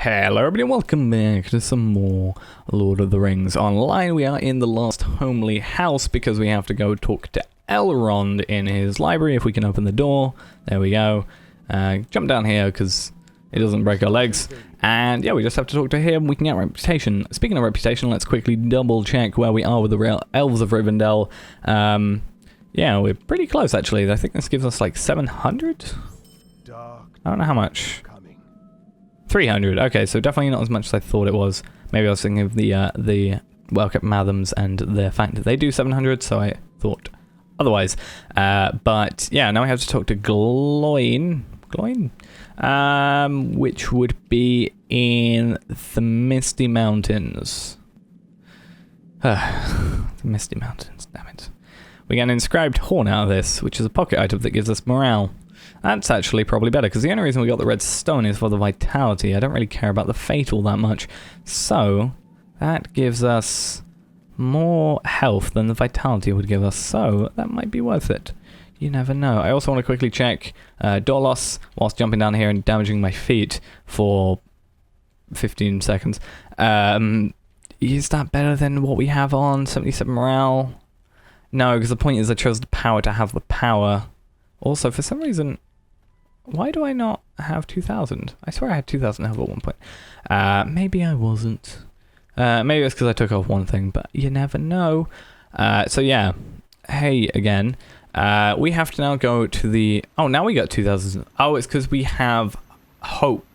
Hello everybody and welcome back to some more Lord of the Rings Online. We are in the last homely house because we have to go talk to Elrond in his library. If we can open the door, there we go. Jump down here because it doesn't break our legs. And yeah, we just have to talk to him. We can get reputation. Speaking of reputation, let's quickly double check where we are with the real elves of Rivendell. Yeah, we're pretty close actually. I think this gives us like 700? I don't know how much. 300. Okay, so definitely not as much as I thought it was. Maybe I was thinking of the well-kept Mathams and the fact that they do 700, so I thought otherwise. But yeah, now we have to talk to Gloin, which would be in the Misty Mountains. The Misty Mountains, damn it. We get an inscribed horn out of this, which is a pocket item that gives us morale. That's actually probably better, because the only reason we got the red stone is for the vitality. I don't really care about the fatal that much. So, that gives us more health than the vitality would give us. So, that might be worth it. You never know. I also want to quickly check door loss whilst jumping down here and damaging my feet for 15 seconds. Is that better than what we have on 77 morale? No, because the point is I chose the power to have the power. Also, for some reason, why do I not have 2,000? I swear I had 2,000 health at one point. Maybe I wasn't. Maybe it's because I took off one thing, but you never know. So yeah, hey again. We have to now go to the... Oh, now we got 2,000. Oh, it's because we have hope.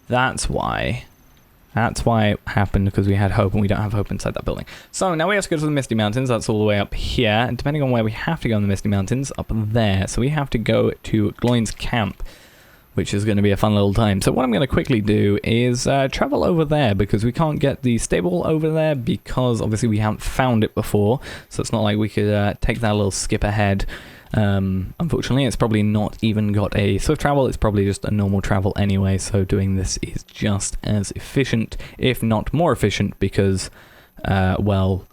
That's why. That's why it happened, because we had hope and we don't have hope inside that building. So now we have to go to the Misty Mountains. That's all the way up here. And depending on where we have to go in the Misty Mountains, up there. So we have to go to Goblin Camp, which is going to be a fun little time. So what I'm going to quickly do is travel over there, because we can't get the stable over there because obviously we haven't found it before. So it's not like we could take that little skip ahead. Unfortunately, it's probably not even got a swift travel. It's probably just a normal travel anyway, so doing this is just as efficient, if not more efficient, because well,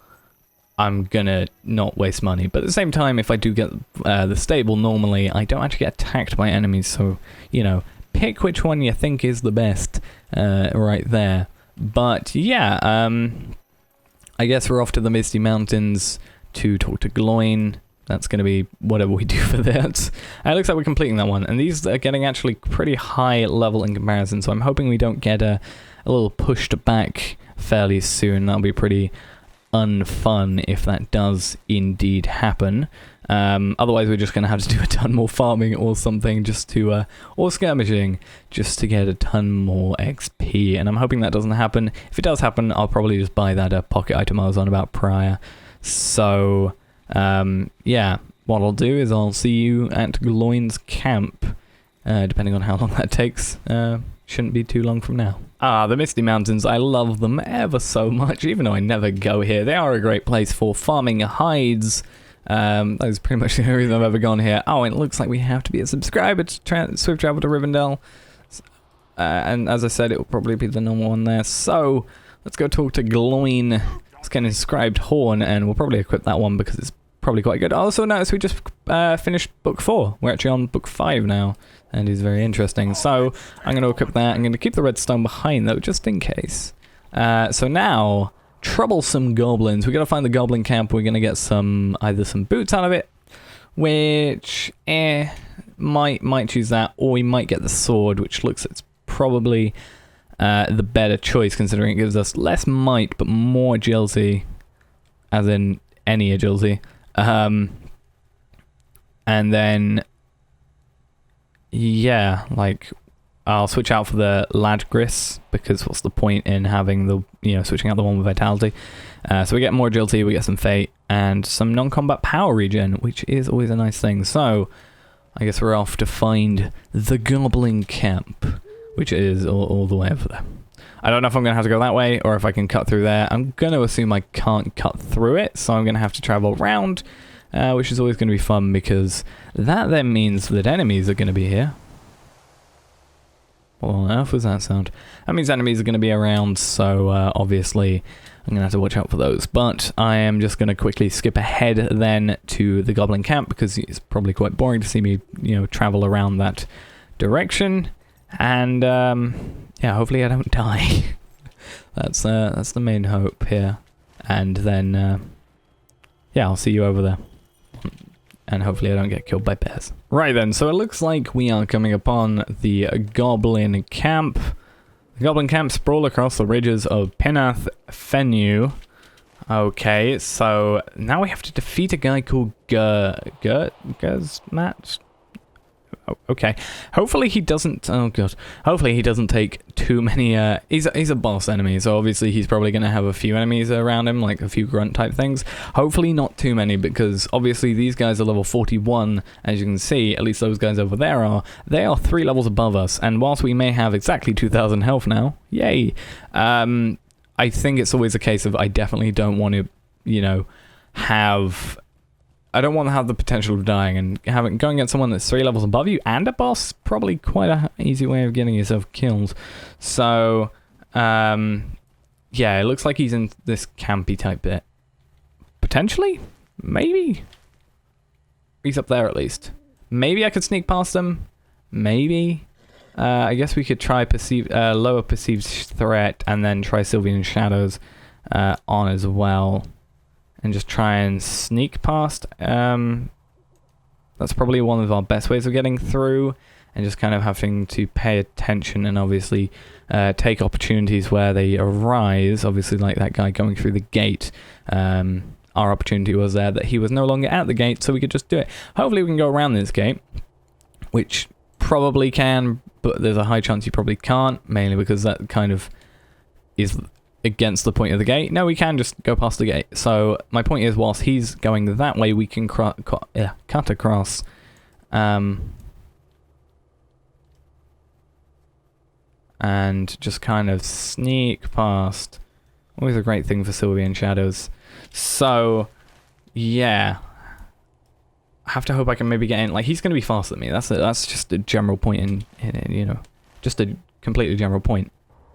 I'm gonna not waste money. But at the same time, if I do get the stable, normally I don't actually get attacked by enemies, so you know, pick which one you think is the best right there. But yeah, I guess we're off to the Misty Mountains to talk to Gloin. That's going to be whatever we do for that. It looks like we're completing that one. And these are getting actually pretty high level in comparison. So I'm hoping we don't get a little pushed back fairly soon. That'll be pretty unfun if that does indeed happen. Otherwise, we're just going to have to do a ton more farming or something just to... or skirmishing just to get a ton more XP. And I'm hoping that doesn't happen. If it does happen, I'll probably just buy that pocket item I was on about prior. So... yeah, what I'll do is I'll see you at Goblin Camp, depending on how long that takes. Shouldn't be too long from now. The Misty Mountains, I love them ever so much, even though I never go here. They are a great place for farming hides. That is pretty much the only reason I've ever gone here. Oh, and it looks like we have to be a subscriber to swift travel to Rivendell. And as I said, it will probably be the normal one there. So, let's go talk to Gloin. Let's get an inscribed horn, and we'll probably equip that one because it's probably quite good. I also noticed we just finished book 4. We're actually on book 5 now, and it's very interesting. So I'm going to equip that. I'm going to keep the redstone behind, though, just in case. So now, troublesome goblins. We're going to find the Goblin Camp. We're going to get either some boots out of it, which might choose that, or we might get the sword, which looks it's probably... the better choice, considering it gives us less might but more agility, as in any agility. And then yeah, like I'll switch out for the Ladgris, because what's the point in having the, you know, switching out the one with vitality. So we get more agility, we get some fate, and some non-combat power regen, which is always a nice thing. So I guess we're off to find the Goblin Camp, which is all the way over there. I don't know if I'm going to have to go that way or if I can cut through there. I'm going to assume I can't cut through it, so I'm going to have to travel around, which is always going to be fun, because that then means that enemies are going to be here. What on earth was that sound? That means enemies are going to be around, so obviously I'm going to have to watch out for those. But I am just going to quickly skip ahead then to the Goblin Camp, because it's probably quite boring to see me, you know, travel around that direction. And yeah, hopefully I don't die. That's the main hope here. And then yeah, I'll see you over there. And hopefully I don't get killed by bears. Right then, so it looks like we are coming upon the Goblin Camp. The Goblin Camp sprawl across the ridges of Pennath Fennu. Okay, so now we have to defeat a guy called Guzmat. Oh, okay. Hopefully he doesn't... Oh, God. Hopefully he doesn't take too many... He's a boss enemy, so obviously he's probably going to have a few enemies around him, like a few grunt type things. Hopefully not too many, because obviously these guys are level 41, as you can see. At least those guys over there are. They are 3 levels above us, and whilst we may have exactly 2,000 health now, yay, I think it's always a case of I definitely don't want to, you know, have... I don't want to have the potential of dying, and going against someone that's 3 levels above you and a boss, probably quite an easy way of getting yourself killed. So, yeah, it looks like he's in this campy type bit. Potentially? Maybe? He's up there at least. Maybe I could sneak past him? Maybe? I guess we could try lower perceived threat and then try Sylvian Shadows on as well. And just try and sneak past. That's probably one of our best ways of getting through, and just kind of having to pay attention and obviously take opportunities where they arise. Obviously, like that guy going through the gate. Our opportunity was there that he was no longer at the gate, so we could just do it. Hopefully we can go around this gate, which probably can, but there's a high chance you probably can't, mainly because that kind of is against the point of the gate. No, we can just go past the gate. So my point is, whilst he's going that way, we can cut across. And just kind of sneak past. Always a great thing for Sylvian Shadows. So, yeah. I have to hope I can maybe get in. Like, he's going to be faster than me. That's just a general point in you know, just a completely general point.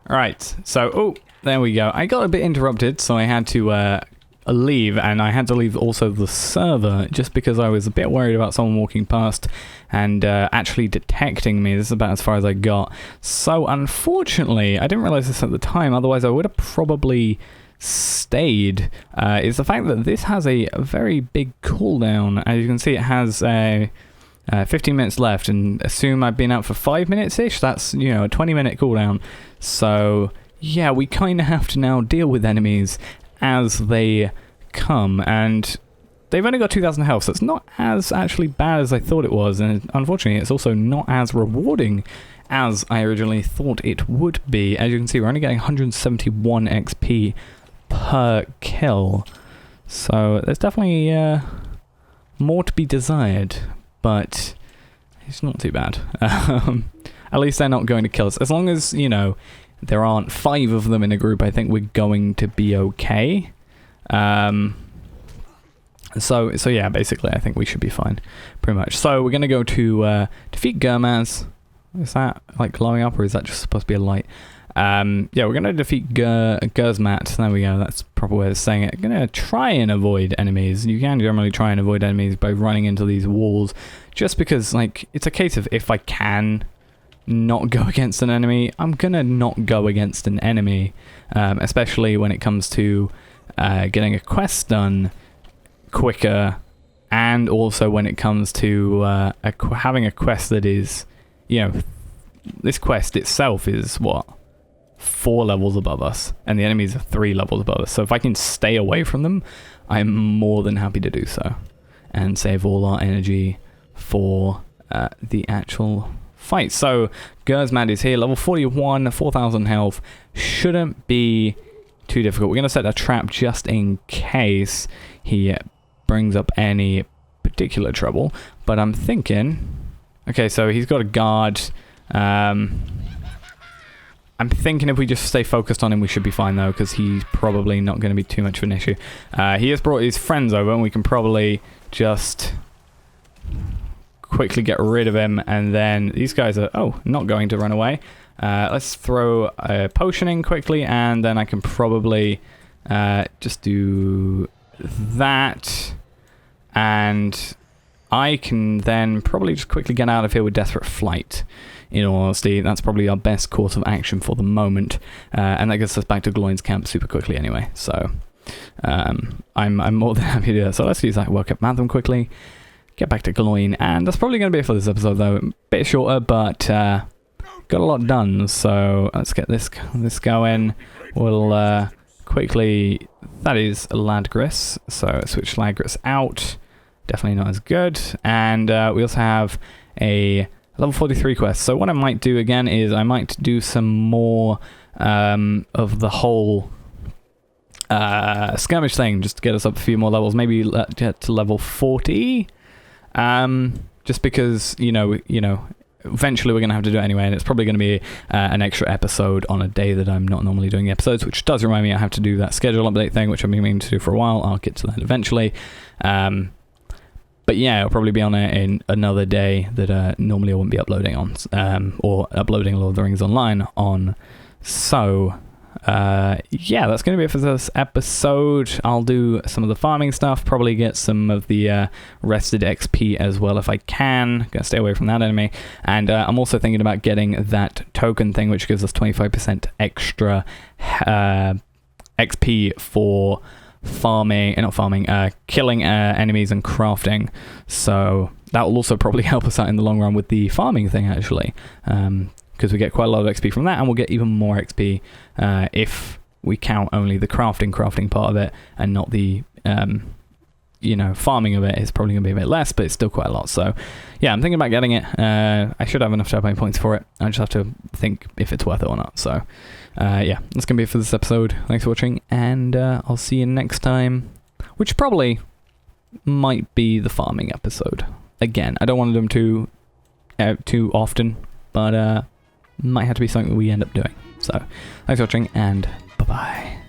Alright, so, oh, there we go. I got a bit interrupted, so I had to leave, and I had to leave also the server, just because I was a bit worried about someone walking past and actually detecting me. This is about as far as I got. So, unfortunately, I didn't realize this at the time, otherwise I would have probably stayed, is the fact that this has a very big cooldown. As you can see, it has 15 minutes left, and assume I've been out for 5 minutes-ish. That's, you know, a 20-minute cooldown. So, yeah, we kind of have to now deal with enemies as they come, and they've only got 2,000 health, so it's not as actually bad as I thought it was, and unfortunately, it's also not as rewarding as I originally thought it would be. As you can see, we're only getting 171 XP per kill, so there's definitely more to be desired, but it's not too bad. At least they're not going to kill us. As long as, you know, there aren't 5 of them in a group, I think we're going to be okay. So yeah, basically I think we should be fine, pretty much. So we're going to go to defeat Gurmaz. Is that like glowing up, or is that just supposed to be a light? Yeah, we're going to defeat Guzmat. There we go, that's the proper way of saying it. Going to try and avoid enemies. You can generally try and avoid enemies by running into these walls, just because, like, it's a case of if I can not go against an enemy, I'm gonna not go against an enemy, especially when it comes to getting a quest done quicker, and also when it comes to having a quest that is, you know, this quest itself is what, 4 levels above us, and the enemies are 3 levels above us. So if I can stay away from them, I'm more than happy to do so, and save all our energy for the actual fight. So Guzmat is here, level 41, 4,000 health. Shouldn't be too difficult. We're going to set a trap just in case he brings up any particular trouble. But I'm thinking... Okay, so he's got a guard. I'm thinking if we just stay focused on him, we should be fine, though, because he's probably not going to be too much of an issue. He has brought his friends over, and we can probably just quickly get rid of him, and then these guys are, not going to run away. Let's throw a potion in quickly, and then I can probably just do that, and I can then probably just quickly get out of here with Desperate Flight. in all honesty. That's probably our best course of action for the moment. And that gets us back to Globlin's camp super quickly anyway. So I'm more than happy to do that. So let's use that work up Mantham quickly. Get back to Goblin, and that's probably going to be it for this episode though. A bit shorter, but got a lot done. So let's get this going. We'll quickly, that is Ladgris, so switch Ladgris out. Definitely not as good. And we also have a level 43 quest. So what I might do again is I might do some more of the whole skirmish thing, just to get us up a few more levels. Maybe get to level 40. Just because, you know, eventually we're going to have to do it anyway, and it's probably going to be an extra episode on a day that I'm not normally doing the episodes, which does remind me I have to do that schedule update thing, which I've been meaning to do for a while. I'll get to that eventually. But yeah, it'll probably be on in another day that normally I wouldn't be uploading on, or uploading Lord of the Rings Online on. So yeah, that's going to be it for this episode. I'll do some of the farming stuff, probably get some of the rested XP as well if I can. Gonna stay away from that enemy. And I'm also thinking about getting that token thing, which gives us 25% extra XP for killing enemies and crafting. So that will also probably help us out in the long run with the farming thing, actually. Because we get quite a lot of XP from that, and we'll get even more XP if we count only the crafting part of it, and not the farming of it. Is probably going to be a bit less, but it's still quite a lot. So yeah, I'm thinking about getting it. I should have enough Turbo points for it. I just have to think if it's worth it or not. So yeah, that's going to be it for this episode. Thanks for watching, and I'll see you next time, which probably might be the farming episode. Again, I don't want to do them too often, but might have to be something we end up doing. So thanks for watching, and bye-bye.